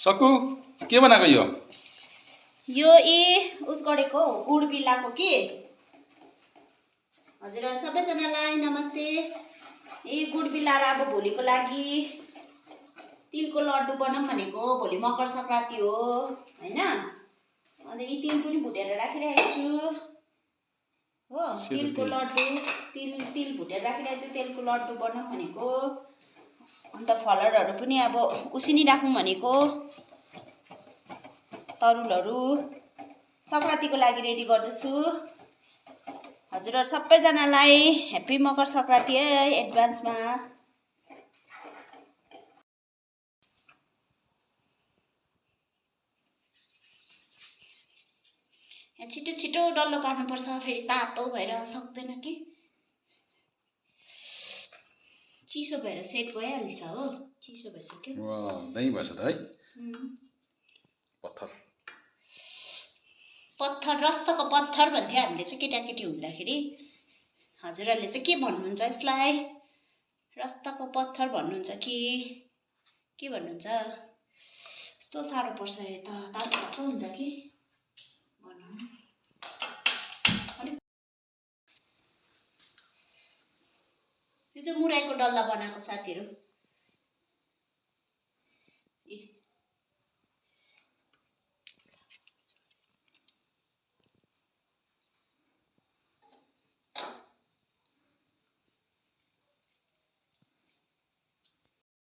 सकु के बनाएको यो? यो उस गरेको गुड बिल्लाको के हजुरहरु सबैजनालाई नमस्ते। गुड बिल्ला र अब भोलिको लागि तिलको लड्डु बनाऊँ भनेको। भोलि मकर संक्रान्ति हो हैन। अनि यी तिल पनि भुटेर राखिरहेको छु हो। तिलको लड्डु तिल भुटेर राखिरहेको छु। तेलको लड्डु बनाऊँ भनेको। अन्त फलरहरु पनि अब उसिनी राखौँ भनेको। तरुलहरु संक्रान्तिको लागि रेडी गर्दैछु। हजुरहरु सबैजनालाई ह्यापी मकर संक्रान्ति है एडभान्समा। छिटो छिटो डल्लो पार्नुपर्छ, फेरि तातो भएर सक्दैन कि। चिसो भएर सेट भइहाल्छ हो। चिसो भइसक्यो। वाह, दही भएछ त है। पत्थर रस्तको पत्थर भन्थे हामीले चाहिँ केटाकेटी हुँदाखेरि। हजुरहरुले चाहिँ के भन्नुहुन्छ यसलाई? रस्तको पत्थर भन्नुहुन्छ कि के भन्नुहुन्छ? यस्तो साह्रो पर्छ यो त, तातो हुन्छ कि भन्नु। यो चाहिँ मुरैको डल्ला बनाएको साथीहरु।